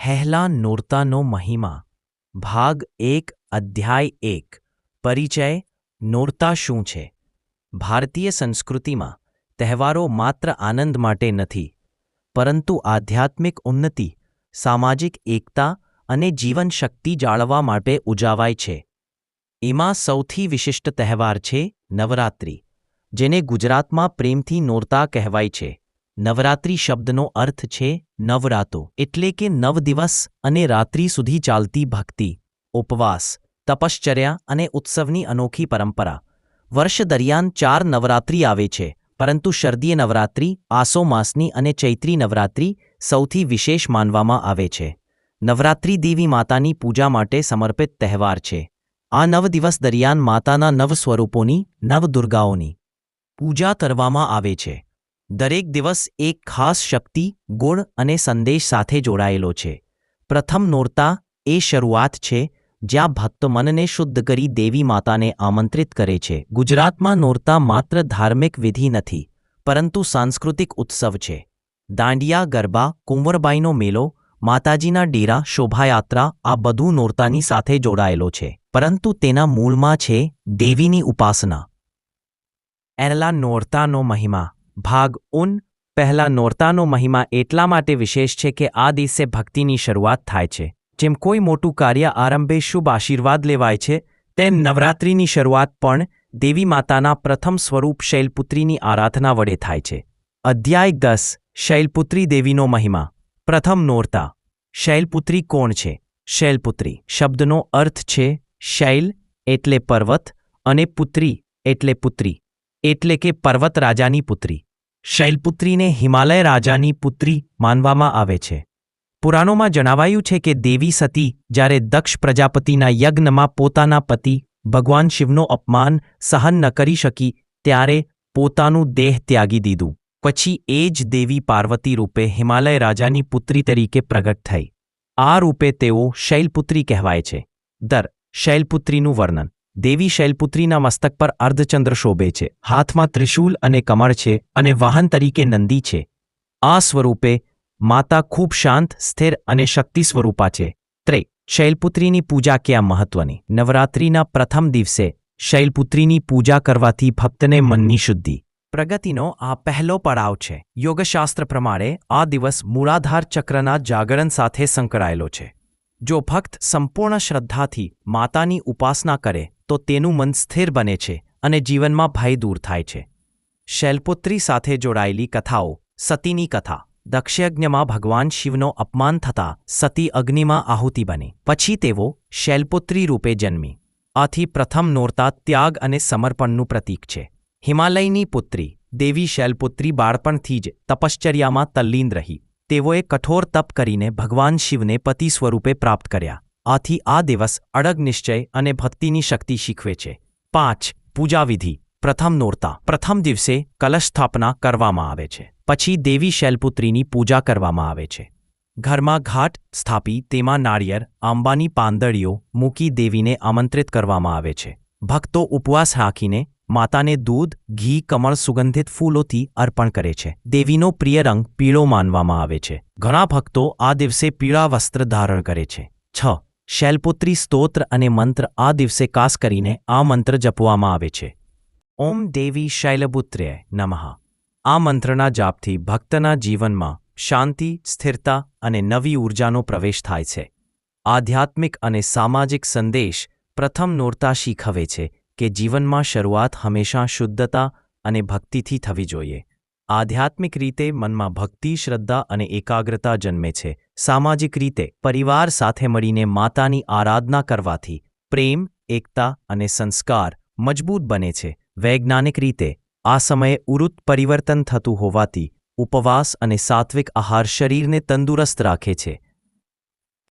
પહેલા નોરતાનો મહિમા ભાગ 1 અધ્યાય 1 પરિચય નોરતા શું છે? ભારતીય સંસ્કૃતિમાં તહેવારો માત્ર આનંદ માટે નથી, પરંતુ આધ્યાત્મિક ઉન્નતિ, સામાજિક એકતા અને જીવનશક્તિ જાળવવા માટે ઉજવાય છે. એમાં સૌથી વિશિષ્ટ તહેવાર છે નવરાત્રિ, જેને ગુજરાતમાં પ્રેમથી નોરતા કહેવાય છે. નવરાત્રિ શબ્દનો અર્થ છે નવરાતો, એટલે કે 9 દિવસ અને રાત્રિ સુધી ચાલતી ભક્તિ, ઉપવાસ, તપશ્ચર્યા અને ઉત્સવની અનોખી પરંપરા. વર્ષ દરમિયાન 4 નવરાત્રિ આવે છે, પરંતુ શરદીય નવરાત્રિ, આસો માસની અને ચૈત્રી નવરાત્રિ સૌથી વિશેષ માનવામાં આવે છે. નવરાત્રિ દેવી માતાની પૂજા માટે સમર્પિત તહેવાર છે. આ 9 દિવસ દરમિયાન માતાના 9 સ્વરૂપોની, નવદુર્ગાઓની પૂજા કરવામાં આવે છે. દરેક દિવસ એક ખાસ શક્તિ, ગુણ અને સંદેશ સાથે જોડાયેલો છે. પ્રથમ નોરતા એ શરૂઆત છે જ્યાં ભક્તો મનને શુદ્ધ કરી દેવી માતાને આમંત્રિત કરે છે. ગુજરાતમાં નોરતા માત્ર ધાર્મિક વિધિ નથી, પરંતુ સાંસ્કૃતિક ઉત્સવ છે. દાંડિયા ગરબા, કુંવરબાઈનો મેળો, માતાજીના ડેરા, શોભાયાત્રા, આ બધું નોરતાની સાથે જોડાયેલો છે, પરંતુ તેના મૂળમાં છે દેવીની ઉપાસના. પહેલા નોરતાનો મહિમા ભાગ 1 પહેલા નોરતાનો મહિમા એટલા માટે વિશેષ છે કે આ દિવસે ભક્તિની શરૂઆત થાય છે. જેમ કોઈ મોટું કાર્ય આરંભે શુભ આશીર્વાદ લેવાય છે, તેમ નવરાત્રિની શરૂઆત પણ દેવી માતાના પ્રથમ સ્વરૂપ શૈલપુત્રીની આરાધના વડે થાય છે. અધ્યાય 10 શૈલપુત્રી દેવીનો મહિમા. પ્રથમ નોરતા. શૈલપુત્રી કોણ છે? શૈલપુત્રી શબ્દનો અર્થ છે શૈલ એટલે પર્વત અને પુત્રી એટલે પુત્રી, એટલે કે પર્વત રાજાની પુત્રી. શૈલપુત્રીને હિમાલય રાજાની પુત્રી માનવામાં આવે છે. પુરાણોમાં જણાવાયું છે કે દેવી સતી જ્યારે દક્ષ પ્રજાપતિના યજ્ઞમાં પોતાના પતિ ભગવાન શિવનો અપમાન સહન ન કરી શકી, ત્યારે પોતાનું દેહ ત્યાગી દીધું. પછી એ જ દેવી પાર્વતી રૂપે હિમાલય રાજાની પુત્રી તરીકે પ્રગટ થઈ. આ રૂપે તેઓ શૈલપુત્રી કહેવાય છે. શૈલપુત્રીનું વર્ણન. દેવી શૈલપુત્રીના મસ્તક પર અર્ધચંદ્ર શોભે છે, હાથમાં ત્રિશૂલ અને કમળ છે અને વાહન તરીકે નંદી છે. આ સ્વરૂપે માતા ખૂબ શાંત, સ્થિર અને શક્તિ સ્વરૂપા છે. શૈલપુત્રીની પૂજા ક્યાં મહત્વની? નવરાત્રિના પ્રથમ દિવસે શૈલપુત્રીની પૂજા કરવાથી ભક્તને મનની શુદ્ધિ, પ્રગતિનો આ પહેલો પડાવ છે. યોગશાસ્ત્ર પ્રમાણે આ દિવસ મૂળાધાર ચક્રના જાગરણ સાથે સંકળાયેલો છે. જો ભક્ત સંપૂર્ણ શ્રદ્ધાથી માતાની ઉપાસના કરે તો તેનું મન સ્થિર બને છે અને જીવનમાં ભય દૂર થાય છે. શૈલપુત્રી સાથે જોડાયેલી કથાઓ. સતીની કથા. દક્ષયજ્ઞમાં ભગવાન શિવનો અપમાન થતાં સતી અગ્નિમાં આહુતિ બની. પછી તેઓ શૈલપુત્રી રૂપે જન્મી. આથી પ્રથમ નોરતા ત્યાગ અને સમર્પણનું પ્રતીક છે. હિમાલયની પુત્રી. દેવી શૈલપુત્રી બાળપણથી જ તપશ્ચર્યામાં તલ્લીન રહી. તેઓએ કઠોર તપ કરીને ભગવાન શિવને પતિ સ્વરૂપે પ્રાપ્ત કર્યા. આથી આ દિવસ અડગ નિશ્ચય અને ભક્તિની શક્તિ શીખવે છે. 5 પૂજાવિધિ. પ્રથમ નોરતા. પ્રથમ દિવસે કલશ સ્થાપના કરવામાં આવે છે. પછી દેવી શૈલપુત્રીની પૂજા કરવામાં આવે છે. ઘરમાં ઘાટ સ્થાપી તેમાં નાળિયેર, આંબાની પાંદડીઓ મૂકી દેવીને આમંત્રિત કરવામાં આવે છે. ભક્તો ઉપવાસ રાખીને માતાને દૂધ, ઘી, કમળ, સુગંધિત ફૂલોથી અર્પણ કરે છે. દેવીનો પ્રિય રંગ પીળો માનવામાં આવે છે. ઘણા ભક્તો આ દિવસે પીળા વસ્ત્ર ધારણ કરે છે. 6 શૈલપુત્રી સ્તોત્ર અને મંત્ર. આ દિવસે ખાસ કરીને આ મંત્ર જપવામાં આવે છે. ઓમ દેવી શૈલપુત્ર્યે નમઃ. આ મંત્રના જાપથી ભક્તના જીવનમાં શાંતિ, સ્થિરતા અને નવી ઊર્જાનો પ્રવેશ થાય છે. આધ્યાત્મિક અને સામાજિક સંદેશ. પ્રથમ નોરતા શીખવે છે કે જીવનમાં શરૂઆત હંમેશા શુદ્ધતા અને ભક્તિથી થવી જોઈએ. આધ્યાત્મિક રીતે મનમાં ભક્તિ, શ્રદ્ધા અને એકાગ્રતા જન્મે છે. સામાજિક રીતે પરિવાર સાથે મળીને માતાની આરાધના કરવાથી પ્રેમ, એકતા અને સંસ્કાર મજબૂત બને છે. વૈજ્ઞાનિક રીતે આ સમયે ઋતુ પરિવર્તન થતું હોવાથી ઉપવાસ અને સાત્વિક આહાર શરીરને તંદુરસ્ત રાખે છે